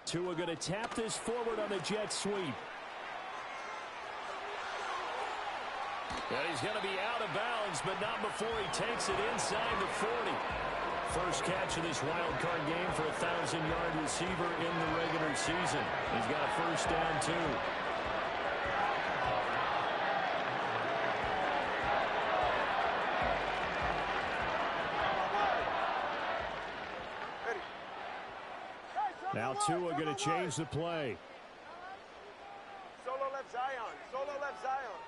Tua going to tap this forward on the jet sweep. And he's going to be out of bounds, but not before he takes it inside the 40. First catch of this wild card game for a 1,000-yard receiver in the regular season. He's got a first down, too. Now Tua going to change the play. Solo left Zion. Solo left Zion.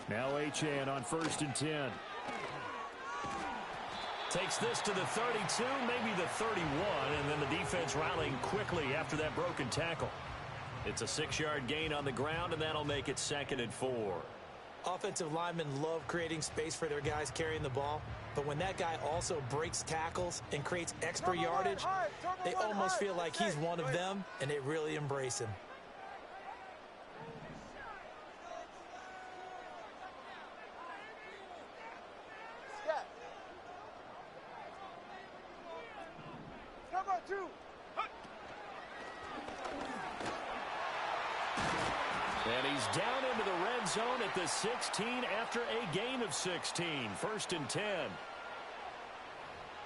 Now Achane on 1st and 10. Takes this to the 32, maybe the 31, and then the defense rallying quickly after that broken tackle. It's a 6-yard gain on the ground, and that'll make it 2nd and 4. Offensive linemen love creating space for their guys carrying the ball, but when that guy also breaks tackles and creates extra yardage, they almost feel like he's one of them, and they really embrace him. And he's down into the red zone at the 16 after a gain of 16. 1st and 10.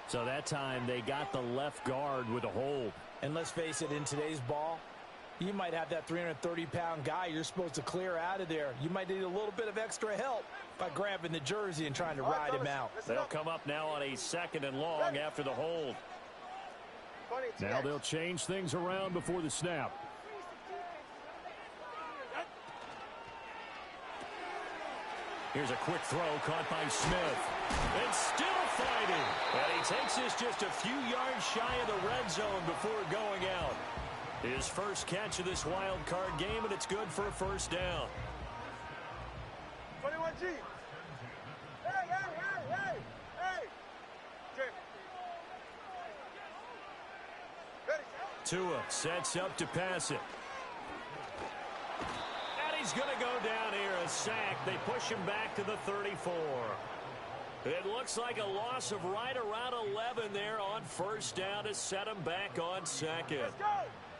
So that time they got the left guard with a hold. And let's face it, in today's ball, you might have that 330-pound guy you're supposed to clear out of there. You might need a little bit of extra help by grabbing the jersey and trying to ride him out. They'll come up now on a 2nd and long after the hold. Now they'll change things around before the snap. Here's a quick throw caught by Smith. And still fighting. And he takes this just a few yards shy of the red zone before going out. His first catch of this wild card game, and it's good for a first down. 21G. Hey. Tua sets up to pass it. He's going to go down here, a sack. They push him back to the 34. It looks like a loss of right around 11 there on first down to set him back on 2nd.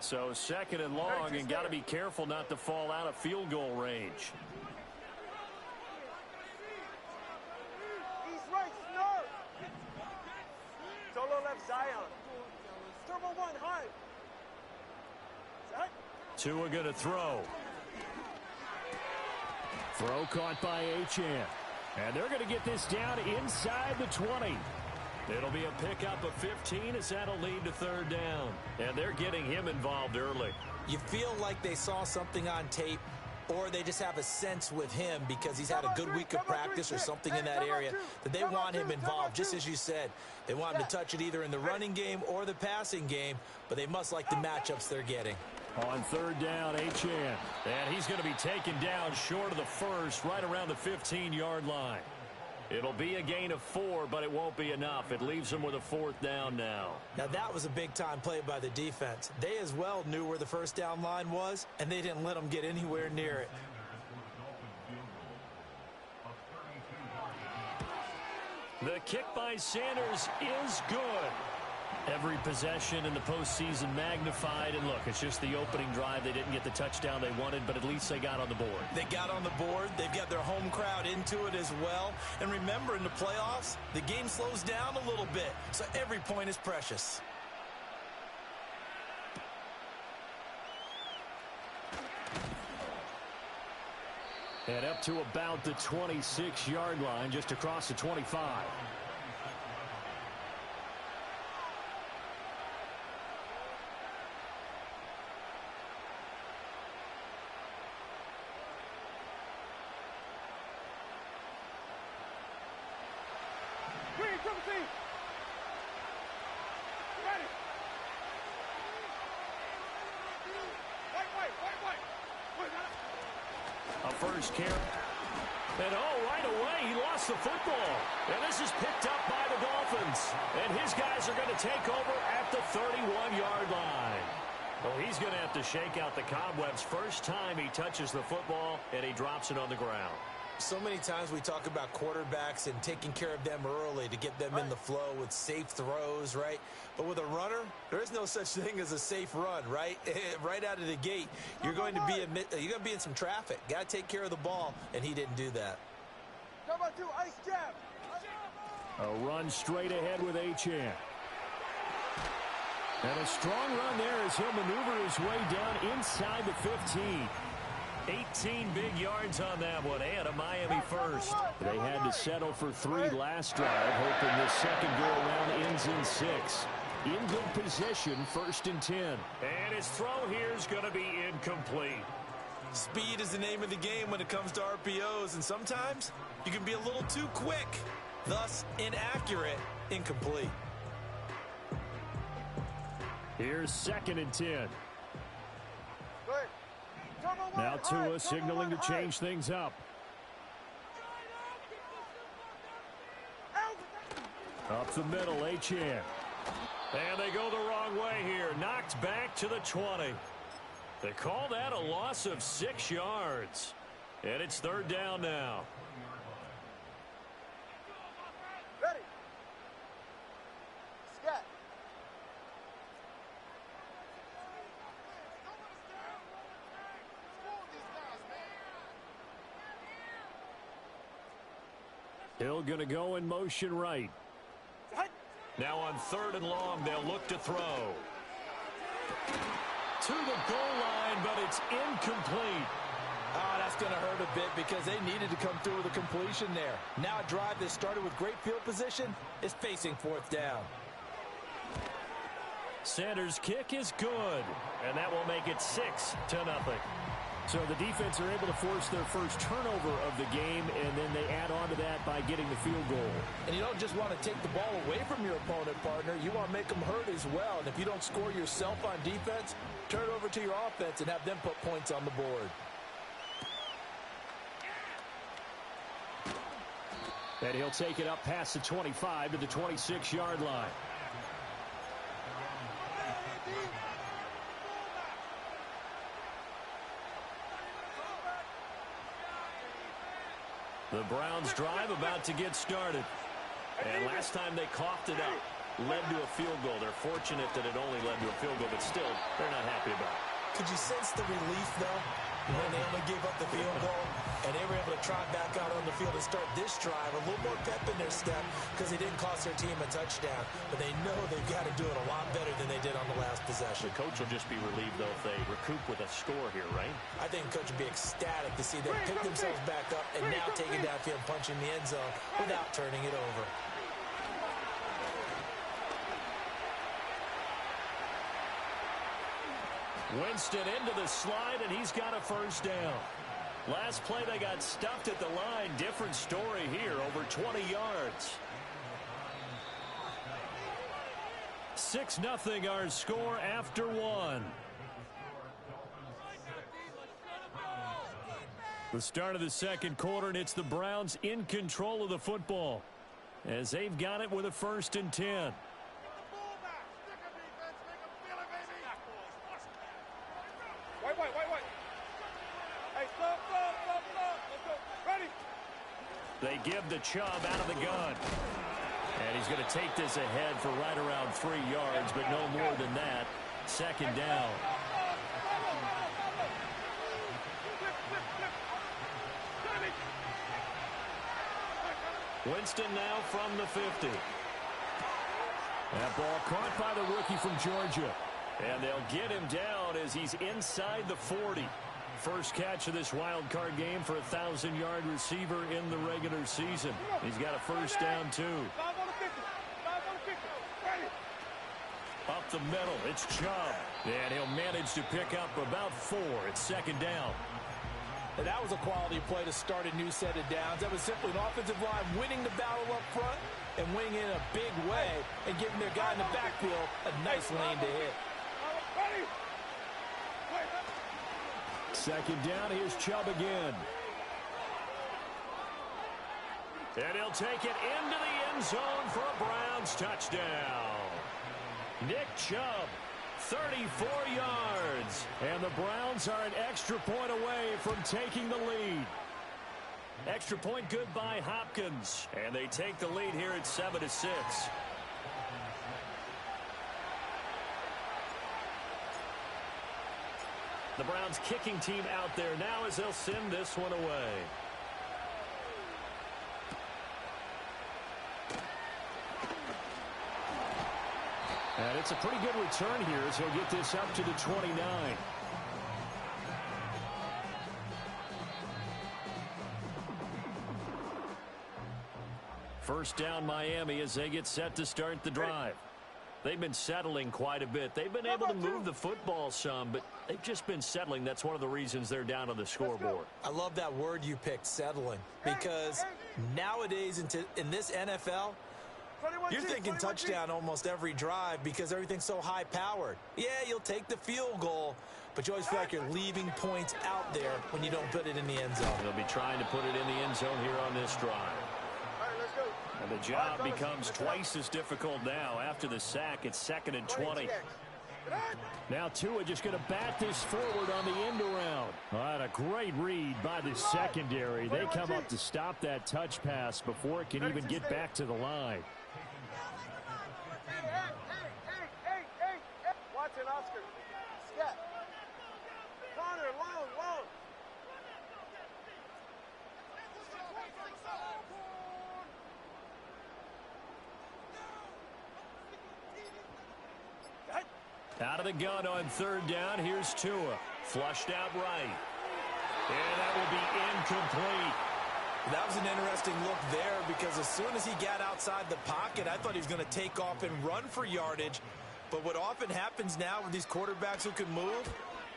So 2nd and long, and got to be careful not to fall out of field goal range. He's right, snarf. Solo left Zion. Turbo 1 high. Tua going to throw. Throw caught by Achane. And they're going to get this down inside the 20. It'll be a pickup of 15 as that'll lead to 3rd down. And they're getting him involved early. You feel like they saw something on tape, or they just have a sense with him because he's had a good week of practice or something in that area that they want him involved, just as you said. They want him to touch it either in the running game or the passing game, but they must like the matchups they're getting. On 3rd down, Achane. And he's going to be taken down short of the first, right around the 15-yard line. It'll be a gain of 4, but it won't be enough. It leaves him with a 4th down now. Now, that was a big-time play by the defense. They as well knew where the first down line was, and they didn't let them get anywhere near it. The kick by Sanders is good. Every possession in the postseason magnified. And look, it's just the opening drive. They didn't get the touchdown they wanted, but at least they got on the board. They got on the board. They've got their home crowd into it as well. And remember, in the playoffs, the game slows down a little bit, so every point is precious. And up to about the 26-yard line, just across the 25. A first carry. And right away, he lost the football. And this is picked up by the Dolphins. And his guys are going to take over at the 31-yard line. Well, he's going to have to shake out the cobwebs first time he touches the football, and he drops it on the ground. So many times we talk about quarterbacks and taking care of them early to get them in the flow with safe throws, right? But with a runner, there is no such thing as a safe run, right? Right out of the gate, you're going to be in some traffic. Got to take care of the ball, and he didn't do that. Ice jab. A run straight ahead with Achane. And a strong run there as he'll maneuver his way down inside the 15. 18 big yards on that one, and a Miami first. They had to settle for 3 last drive, hoping this second go-around ends in 6. In good position, 1st and 10. And his throw here is going to be incomplete. Speed is the name of the game when it comes to RPOs, and sometimes you can be a little too quick, thus inaccurate, incomplete. Here's 2nd and 10. Now Tua signaling to change things up. Up the middle, Achane. And they go the wrong way here. Knocked back to the 20. They call that a loss of 6 yards. And it's 3rd down now. Ready. Scat. Hill going to go in motion right. Now on 3rd and long, they'll look to throw. To the goal line, but it's incomplete. Oh, that's going to hurt a bit because they needed to come through with a completion there. Now a drive that started with great field position is facing 4th down. Sanders' kick is good, and that will make it 6-0. So the defense are able to force their first turnover of the game, and then they add on to that by getting the field goal. And you don't just want to take the ball away from your opponent, partner. You want to make them hurt as well. And if you don't score yourself on defense, turn it over to your offense and have them put points on the board. And he'll take it up past the 25 to the 26-yard line. The Browns drive about to get started. And last time they coughed it up, led to a field goal. They're fortunate that it only led to a field goal, but still, they're not happy about it. Could you sense the relief, though, when they only gave up the field goal and they were able to trot back out on the field and start this drive, a little more pep in their step because they didn't cost their team a touchdown, but they know they've got to do it a lot better than they did on the last possession. The coach will just be relieved, though, if they recoup with a score here, right? I think the coach would be ecstatic to see them pick themselves back up and now take it downfield, punching the end zone without turning it over. Winston into the slide, and he's got a 1st down. Last play, they got stuffed at the line. Different story here, over 20 yards. 6-0 our score after 1. The start of the second quarter, and it's the Browns in control of the football as they've got it with a 1st and 10. They give the Chubb out of the gun. And he's going to take this ahead for right around 3 yards, but no more than that. 2nd down. Winston now from the 50. That ball caught by the rookie from Georgia. And they'll get him down as he's inside the 40. First catch of this wild card game for a 1,000-yard receiver in the regular season. He's got a 1st down, too. Up the middle, it's Chubb. And he'll manage to pick up about 4. It's 2nd down. And that was a quality play to start a new set of downs. That was simply an offensive line winning the battle up front and winning in a big way and giving their guy in the backfield a nice lane to hit. 2nd down, here's Chubb again. And he'll take it into the end zone for a Browns touchdown. Nick Chubb, 34 yards. And the Browns are an extra point away from taking the lead. Extra point good by Hopkins. And they take the lead here at 7-6. The Browns kicking team out there now as they'll send this one away. And it's a pretty good return here as he'll get this up to the 29. First down Miami as they get set to start the drive. They've been settling quite a bit. They've been able to move the football some, but they've just been settling. That's one of the reasons they're down on the scoreboard. I love that word you picked, settling, because nowadays in this NFL, you're thinking touchdown almost every drive because everything's so high-powered. Yeah, you'll take the field goal, but you always feel like you're leaving points out there when you don't put it in the end zone. They'll be trying to put it in the end zone here on this drive. And the job becomes twice as difficult now after the sack. It's 2nd and 20. Now Tua just going to bat this forward on the end around. What a great read by the secondary. They come up to stop that touch pass before it can even get back to the line. Watson, Oscar. Step. Connor, long. Out of the gun on 3rd down. Here's Tua. Flushed out right. And that will be incomplete. That was an interesting look there because as soon as he got outside the pocket, I thought he was going to take off and run for yardage. But what often happens now with these quarterbacks who can move,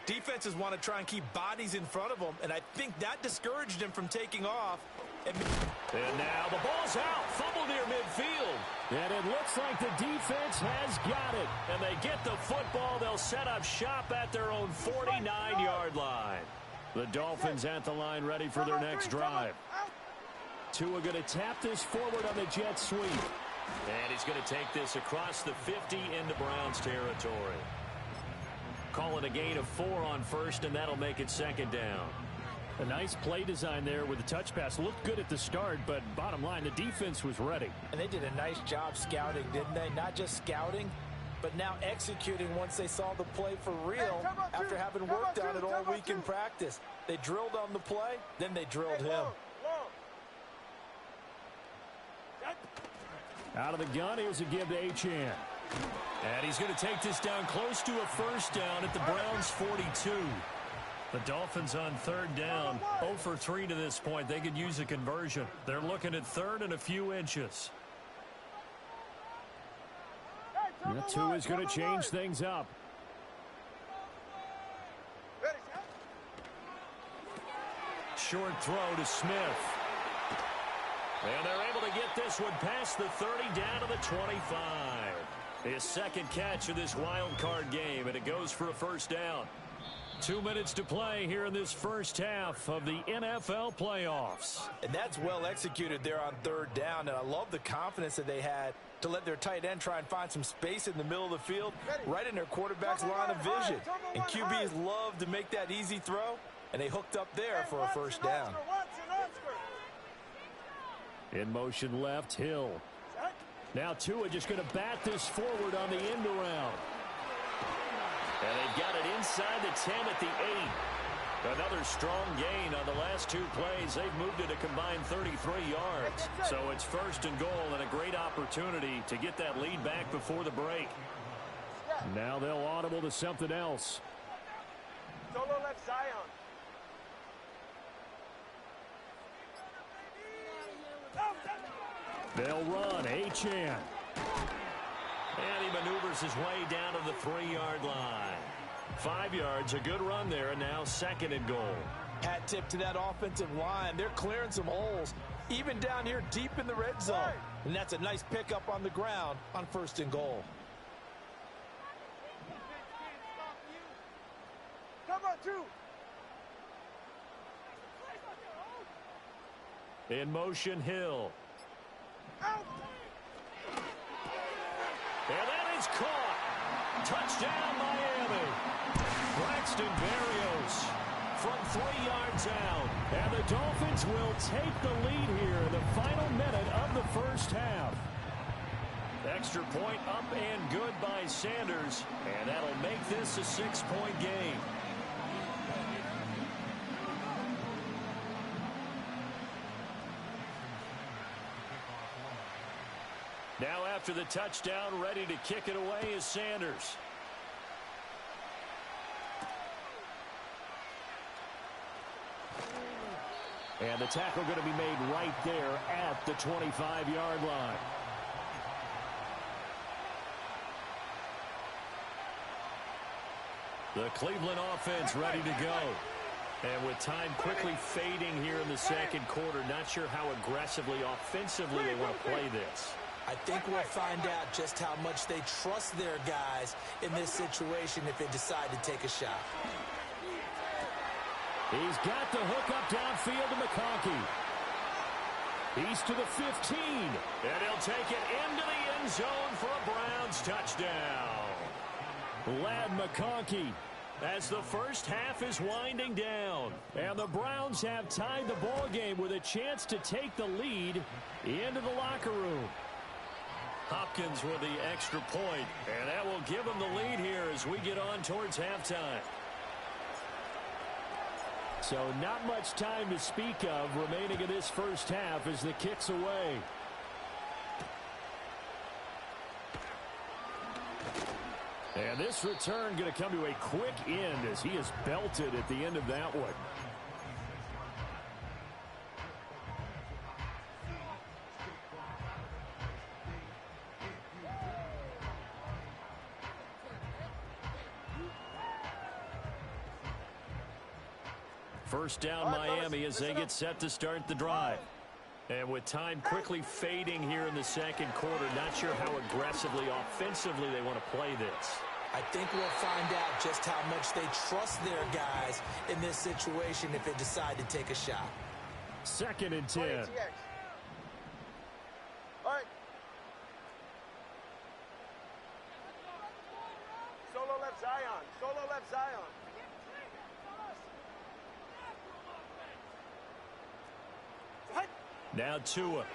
defenses want to try and keep bodies in front of them, and I think that discouraged him from taking off. And now the ball's out. Fumble near midfield. And it looks like the defense has got it. And they get the football. They'll set up shop at their own 49-yard line. The Dolphins at the line ready for their next drive. Tua going to tap this forward on the jet sweep. And he's going to take this across the 50 into Browns territory. Calling a gain of 4 on 1st, and that'll make it 2nd down. A nice play design there with the touch pass. Looked good at the start, but bottom line, the defense was ready. And they did a nice job scouting, didn't they? Not just scouting, but now executing once they saw the play for real after having worked on it all week in practice. They drilled on the play, then they drilled him. Out of the gun, here's a give to Achane. And he's going to take this down close to a 1st down at the Browns' 42. The Dolphins on 3rd down, 0 for 3 to this point. They could use a conversion. They're looking at 3rd and a few inches. Tua is going to change things up. Short throw to Smith. And they're able to get this one past the 30 down to the 25. His 2nd catch of this wild card game, and it goes for a 1st down. 2 minutes to play here in this first half of the NFL playoffs. And that's well executed there on 3rd down, and I love the confidence that they had to let their tight end try and find some space in the middle of the field, right in their quarterback's line of vision. And QBs love to make that easy throw, and they hooked up there for a 1st down. In motion left, Hill. Now Tua just going to bat this forward on the end around. And they've got it inside the 10 at the 8. Another strong gain on the last 2 plays. They've moved it a combined 33 yards. So it's 1st and goal and a great opportunity to get that lead back before the break. Now they'll audible to something else. Solo left Zion. They'll run. Achane. And he maneuvers his way down to the 3-yard line. 5 yards, a good run there, and now 2nd and goal. Hat tip to that offensive line. They're clearing some holes, even down here deep in the red zone. And that's a nice pickup on the ground on 1st and goal. Come on, 2. In motion, Hill. Out. And that is caught. Touchdown, Miami. Braxton Berrios from 3 yards out. And the Dolphins will take the lead here in the final minute of the first half. Extra point up and good by Sanders, and that'll make this a 6-point game. Now after the touchdown, ready to kick it away is Sanders. And the tackle going to be made right there at the 25-yard line. The Cleveland offense ready to go. And with time quickly fading here in the second quarter, not sure how aggressively, offensively they want to play this. I think we'll find out just how much they trust their guys in this situation if they decide to take a shot. He's got the hook up downfield to McConkey. He's to the 15. And he'll take it into the end zone for a Browns touchdown. Lad McConkey as the first half is winding down. And the Browns have tied the ball game with a chance to take the lead into the locker room. Hopkins with the extra point, and that will give them the lead here as we get on towards halftime. So not much time to speak of remaining in this first half as the kick's away. And this return going to come to a quick end as he is belted at the end of that one. First down Miami as they get set to start the drive. And with time quickly fading here in the second quarter, not sure how aggressively, offensively they want to play this. I think we'll find out just how much they trust their guys in this situation if they decide to take a shot. 2nd and 10. All right. Solo left Zion. Solo left Zion. Now Tua.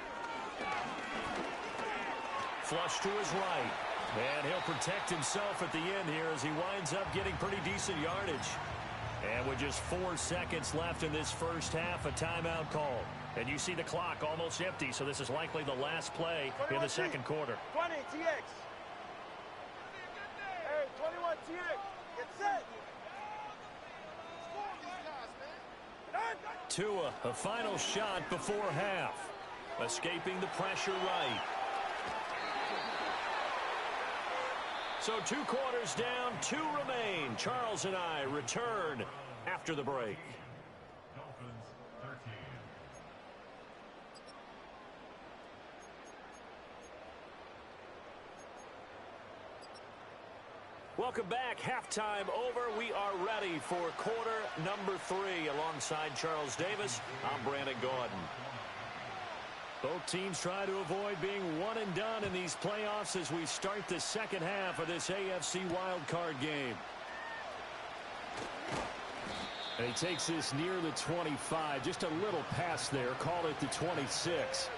Flush to his right. And he'll protect himself at the end here as he winds up getting pretty decent yardage. And with just 4 seconds left in this first half, a timeout call. And you see the clock almost empty, so this is likely the last play in the second quarter. 20, TX. Hey, 21, TX. Get set. Tua, a final shot before half. Escaping the pressure right. So 2 quarters down, 2 remain. Charles and I return after the break. Welcome back. Halftime over. We are ready for quarter number 3 alongside Charles Davis. I'm Brandon Gordon. Both teams try to avoid being one and done in these playoffs as we start the second half of this AFC Wildcard game. And he takes this near the 25. Just a little pass there. Call it the 26.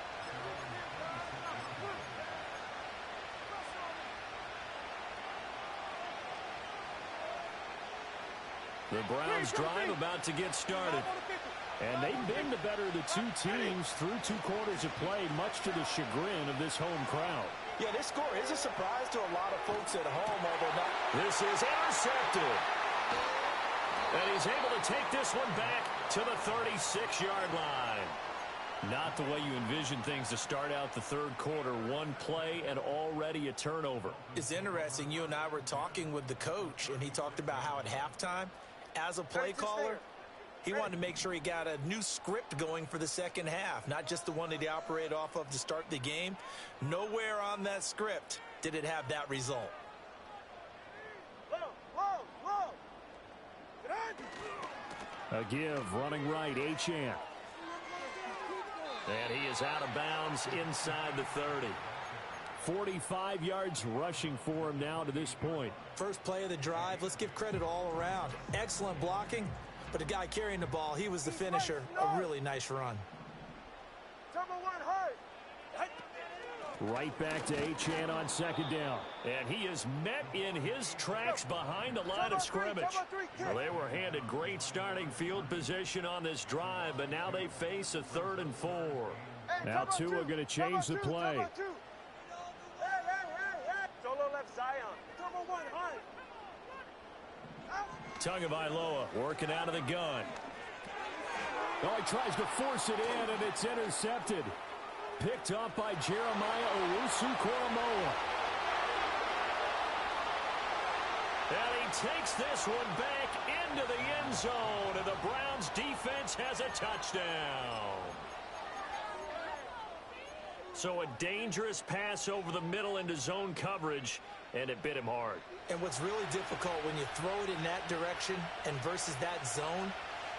The Browns drive about to get started. And they've been the better of the 2 teams through 2 quarters of play, much to the chagrin of this home crowd. Yeah, this score is a surprise to a lot of folks at home, although not. This is intercepted. And he's able to take this one back to the 36-yard line. Not the way you envision things to start out the third quarter. 1 play and already a turnover. It's interesting. You and I were talking with the coach, and he talked about how at halftime, as a play caller, he wanted to make sure he got a new script going for the second half, not just the one that he operated off of to start the game. Nowhere on that script did it have that result. A give, running right, Achane. And he is out of bounds inside the 30. 45 yards rushing for him now to this point. First play of the drive, let's give credit all around. Excellent blocking, but the guy carrying the ball, he was the finisher. A really nice run. Turbo 1 hard. Right back to Achane on second down. And he is met in his tracks behind the line of scrimmage. Well, they were handed great starting field position on this drive, but now they face a 3rd and 4. Now Tua going to change the play. Solo left Zion. Turbo 1 hard. Tagovailoa working out of the gun. Oh, he tries to force it in, and it's intercepted. Picked up by Jeremiah Owusu-Koramoah. And he takes this one back into the end zone, and the Browns defense has a touchdown. So a dangerous pass over the middle into zone coverage, and it bit him hard. And what's really difficult when you throw it in that direction and versus that zone,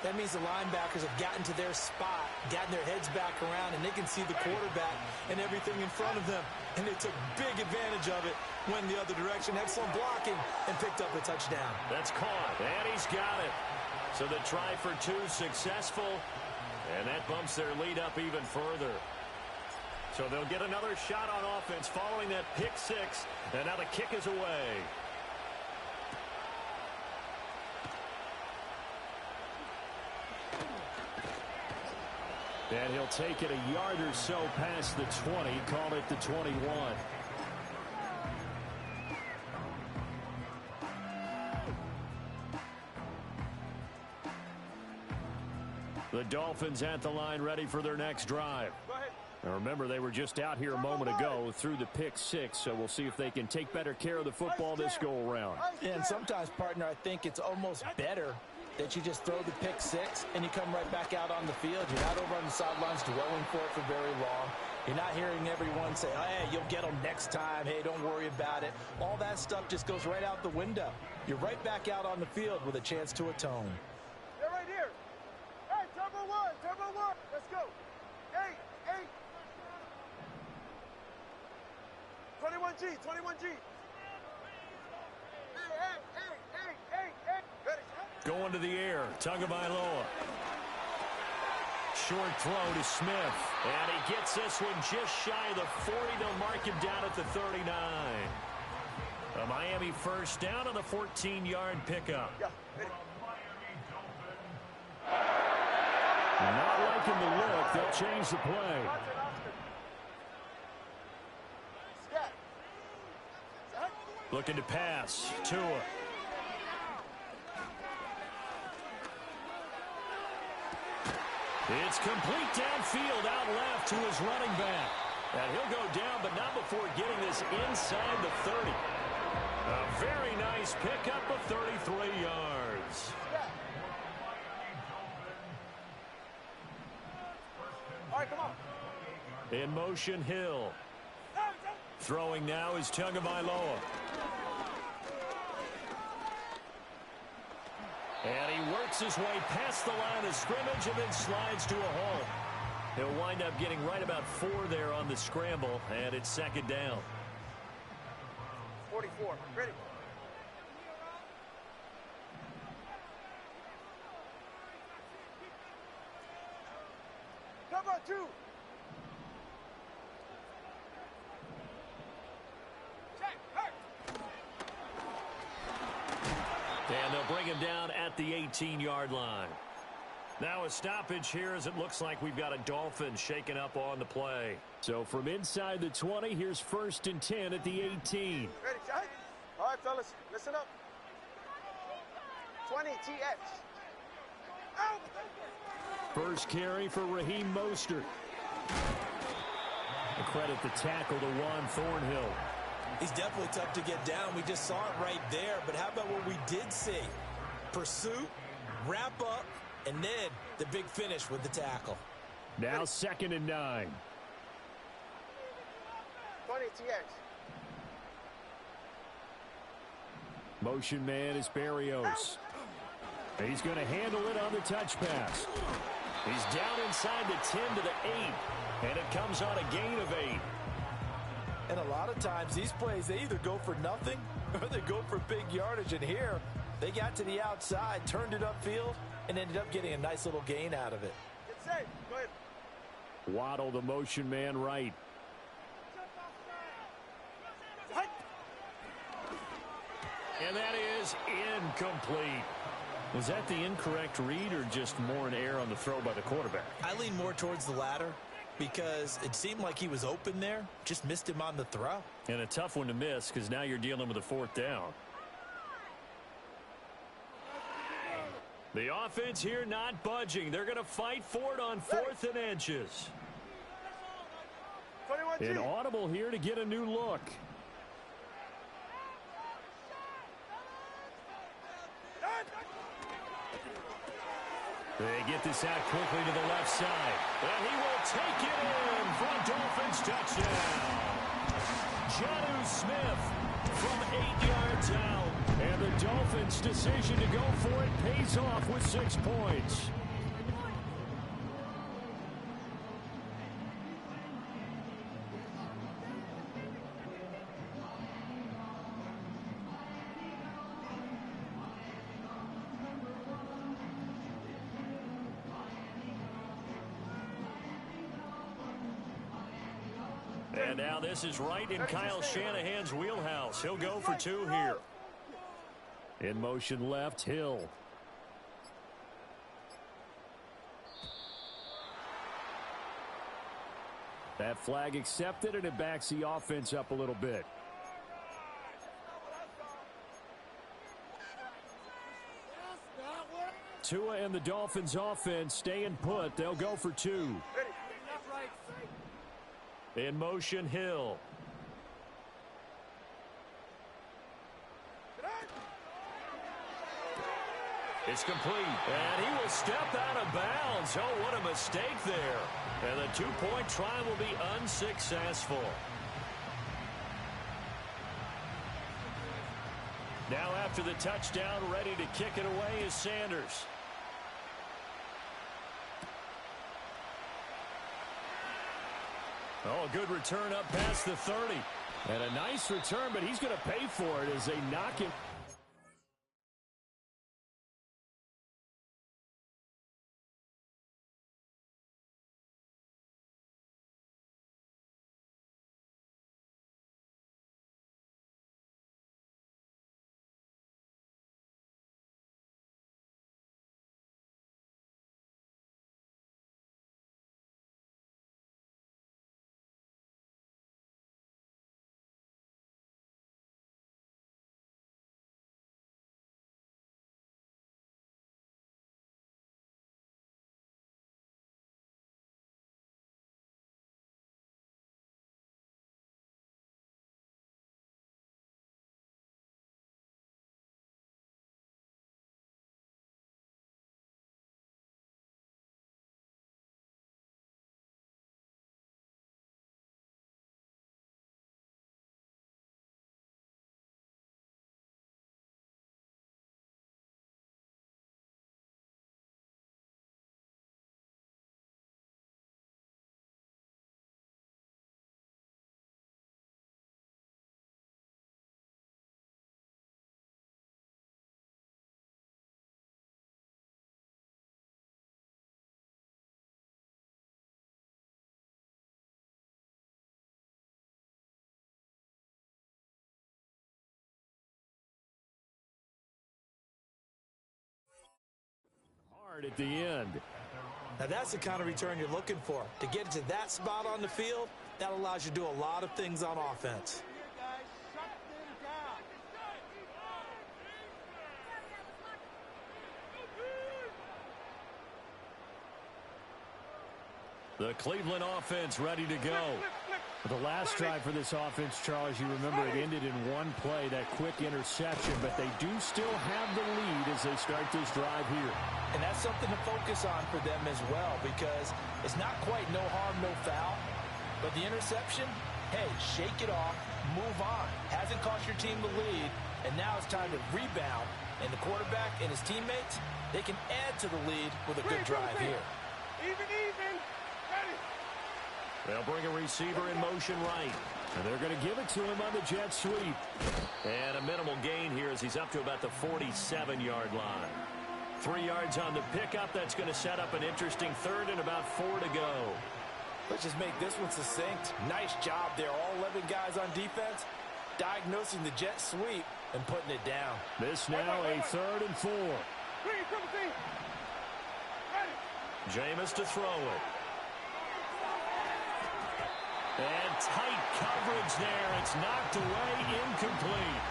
that means the linebackers have gotten to their spot, gotten their heads back around, and they can see the quarterback and everything in front of them. And they took big advantage of it, went the other direction, excellent blocking, and picked up a touchdown. That's caught, and he's got it. So the try for 2 successful, and that bumps their lead up even further. So they'll get another shot on offense following that pick 6, and now the kick is away. And he'll take it a yard or so past the 20, call it the 21. The Dolphins at the line ready for their next drive. Now remember, they were just out here a moment ago through the pick 6, so we'll see if they can take better care of the football this go-around. And sometimes, partner, I think it's almost better that you just throw the pick 6 and you come right back out on the field. You're not over on the sidelines dwelling for it for very long. You're not hearing everyone say, oh, hey, you'll get them next time. Hey, don't worry about it. All that stuff just goes right out the window. You're right back out on the field with a chance to atone. They're right here. Hey, turbo 1, turbo 1. Let's go. 8. 21G, 21G. Hey. Ready. Going to the air, Tagovailoa. Short throw to Smith. And he gets this one just shy of the 40. They'll mark him down at the 39. A Miami first down on the 14-yard pickup. Yeah, ready. Not liking the look. They'll change the play. Looking to pass. Tua. It's complete downfield out left to his running back. And he'll go down, but not before getting this inside the 30. A very nice pickup of 33 yards. All right, come on. In motion, Hill. Throwing now is Tagovailoa. And he works his way past the line of scrimmage and then slides to a halt. He'll wind up getting right about 4 there on the scramble, and it's second down. 44, ready. Cover 2. And they'll bring him down at the 18-yard line. Now a stoppage here as it looks like we've got a Dolphin shaken up on the play. So from inside the 20, here's 1st and 10 at the 18. Ready, shot? All right, fellas, listen up. 20 TX. Out. First carry for Raheem Mostert. A credit the tackle to Juan Thornhill. He's definitely tough to get down. We just saw it right there. But how about what we did see? Pursuit, wrap up, and then the big finish with the tackle. Now 2nd and 9. 20 TX. Motion man is Berrios. He's going to handle it on the touch pass. He's down inside the 10 to the 8. And it comes on a gain of 8. And a lot of times these plays, they either go for nothing or they go for big yardage. And here, they got to the outside, turned it upfield, and ended up getting a nice little gain out of it. Get safe. Go ahead. Waddle, the motion man, right. And that is incomplete. Was that the incorrect read or just more an error on the throw by the quarterback? I lean more towards the latter because it seemed like he was open there. Just missed him on the throw. And a tough one to miss because now you're dealing with a fourth down. The offense here not budging. They're going to fight for it on 4th and inches. An audible here to get a new look. They get this out quickly to the left side. And he will take it in for a Dolphins touchdown. Jonnu Smith from 8 yards out. And the Dolphins' decision to go for it pays off with 6 points. And now this is right in Kyle Shanahan's wheelhouse. He'll go for 2 here. In motion left, Hill. That flag accepted, and it backs the offense up a little bit. Tua and the Dolphins offense staying put. They'll go for 2. In motion, Hill. It's complete. And he will step out of bounds. Oh, what a mistake there. And the 2-point try will be unsuccessful. Now after the touchdown, ready to kick it away is Sanders. Oh, a good return up past the 30. And a nice return, but he's going to pay for it as they knock it. At the end. Now that's the kind of return you're looking for. To get to that spot on the field, that allows you to do a lot of things on offense. The Cleveland offense ready to go. The last drive for this offense, Charles, you remember it ended in one play, that quick interception, but they do still have the lead as they start this drive here. And that's something to focus on for them as well, because it's not quite no harm, no foul, but the interception, hey, shake it off, move on. Hasn't cost your team the lead, and now it's time to rebound. And the quarterback and his teammates, they can add to the lead with a good drive here. Even. They'll bring a receiver in motion right. And they're going to give it to him on the jet sweep. And a minimal gain here as he's up to about the 47-yard line. 3 yards on the pickup. That's going to set up an interesting third and about 4 to go. Let's just make this one succinct. Nice job there. All 11 guys on defense diagnosing the jet sweep and putting it down. This now a 3rd and 4. Jameis to throw it. And tight coverage there. It's knocked away, incomplete.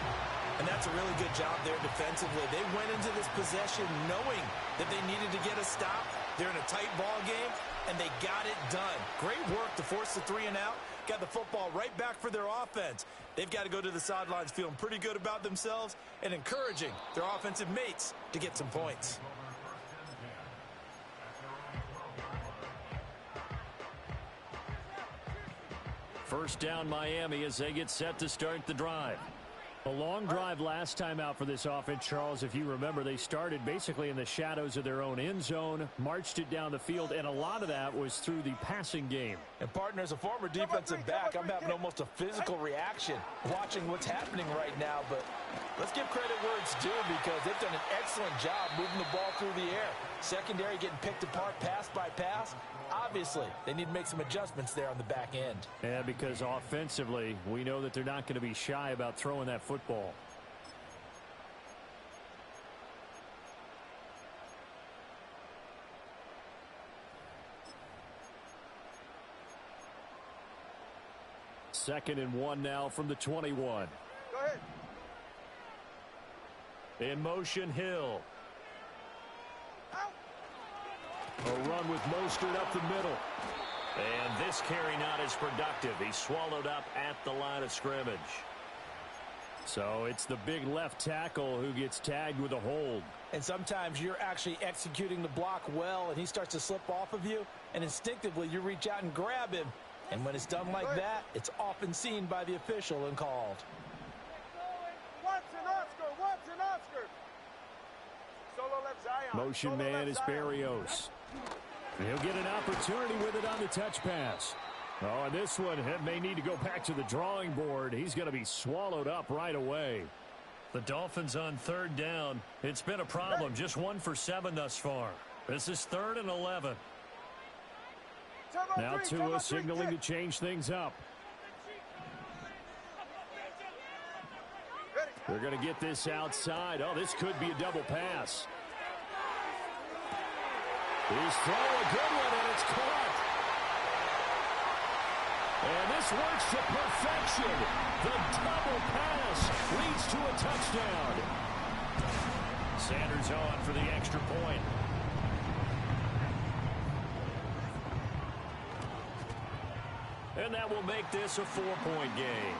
And that's a really good job there defensively. They went into this possession knowing that they needed to get a stop. They're in a tight ball game, and they got it done. Great work to force the 3 and out. Got the football right back for their offense. They've got to go to the sidelines feeling pretty good about themselves and encouraging their offensive mates to get some points. First down Miami as they get set to start the drive. A long drive last time out for this offense, Charles. If you remember, they started basically in the shadows of their own end zone, marched it down the field, and a lot of that was through the passing game. And, partner, as a former defensive back, I'm having almost a physical reaction watching what's happening right now. But let's give credit where it's due because they've done an excellent job moving the ball through the air. Secondary getting picked apart pass by pass. Obviously, they need to make some adjustments there on the back end. Yeah, because offensively, we know that they're not going to be shy about throwing that football. Second and 1 now from the 21. Go ahead. In motion, Hill. A run with Mostert up the middle. And this carry not as productive. He's swallowed up at the line of scrimmage. So it's the big left tackle who gets tagged with a hold. And sometimes you're actually executing the block well, and he starts to slip off of you, and instinctively you reach out and grab him. And when it's done like that, it's often seen by the official and called. Motion man is Berrios. He'll get an opportunity with it on the touch pass. Oh, and this one may need to go back to the drawing board. He's going to be swallowed up right away. The Dolphins on 3rd down. It's been a problem. Just 1 for 7 thus far. This is 3rd and 11. Now Tua signaling to change things up. They're going to get this outside. Oh, this could be a double pass. He's throwing a good one, and it's caught. And this works to perfection. The double pass leads to a touchdown. Sanders on for the extra point. And that will make this a 4-point game.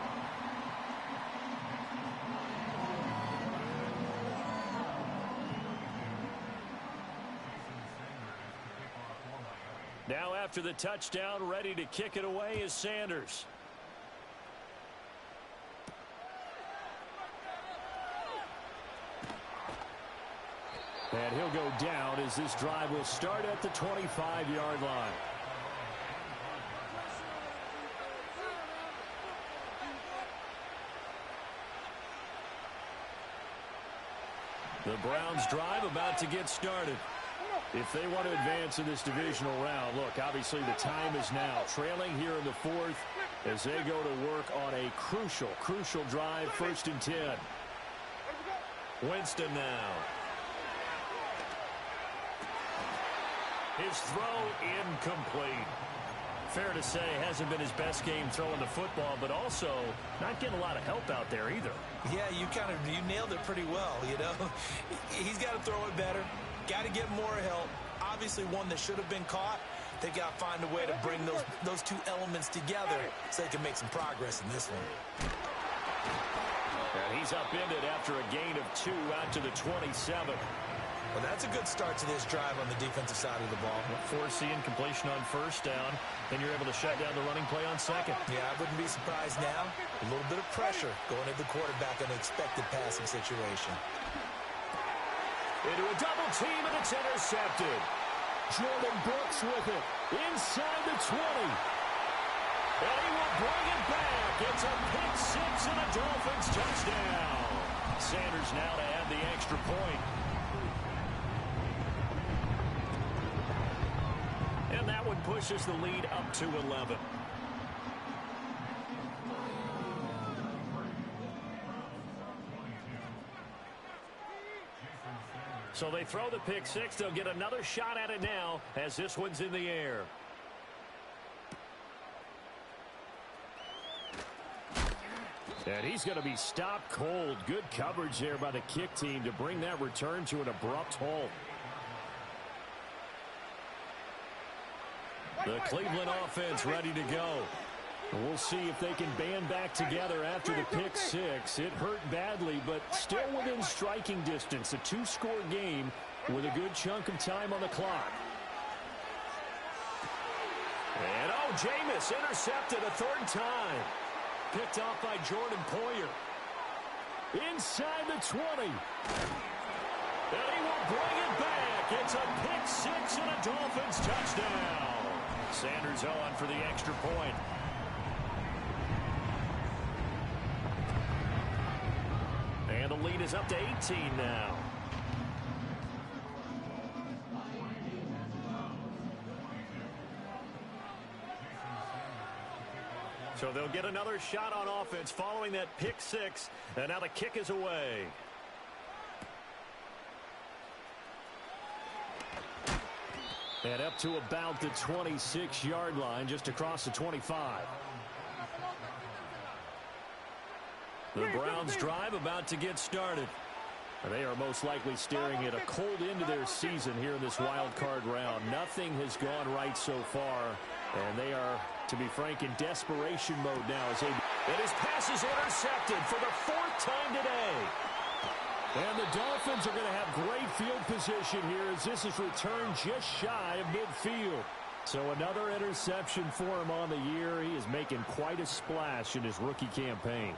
Now after the touchdown, ready to kick it away is Sanders. And he'll go down as this drive will start at the 25-yard line. The Browns drive about to get started. If they want to advance in this divisional round, look, obviously the time is now. Trailing here in the 4th as they go to work on a crucial drive, 1st and 10. Winston now. His throw incomplete. Fair to say, hasn't been his best game throwing the football, but also not getting a lot of help out there either. Yeah, you nailed it pretty well, you know. He's got to throw it better. Got to get more help. Obviously one that should have been caught. They got to find a way to bring those two elements together so they can make some progress in this one. And he's upended after a gain of 2 out to the 27. Well, that's a good start to this drive on the defensive side of the ball. Force the incompletion on 1st down. Then you're able to shut down the running play on 2nd. Yeah, I wouldn't be surprised now. A little bit of pressure going at the quarterback in an expected passing situation. Into a double team, and it's intercepted. Jordan Brooks with it. Inside the 20. And he will bring it back. It's a pick 6 and a Dolphins touchdown. Sanders now to add the extra point. one pushes the lead up to 11. So they throw the pick six. They'll get another shot at it now as this one's in the air. And he's going to be stopped cold. Good coverage there by the kick team to bring that return to an abrupt halt. The Cleveland offense ready to go. We'll see if they can band back together after the pick six. It hurt badly, but still within striking distance. A two-score game with a good chunk of time on the clock. And, oh, Jameis intercepted a third time. Picked off by Jordan Poyer. Inside the 20. And he will bring it back. It's a pick six and a Dolphins touchdown. Sanders on for the extra point. And the lead is up to 18 now. So they'll get another shot on offense following that pick six. And now the kick is away. And up to about the 26-yard line, just across the 25. The Browns drive about to get started. They are most likely staring at a cold end to their season here in this wild card round. Nothing has gone right so far, and they are, to be frank, in desperation mode now. And his pass is intercepted for the fourth time today. And the Dolphins are going to have great field position here as this is returned just shy of midfield. So another interception for him on the year. He is making quite a splash in his rookie campaign.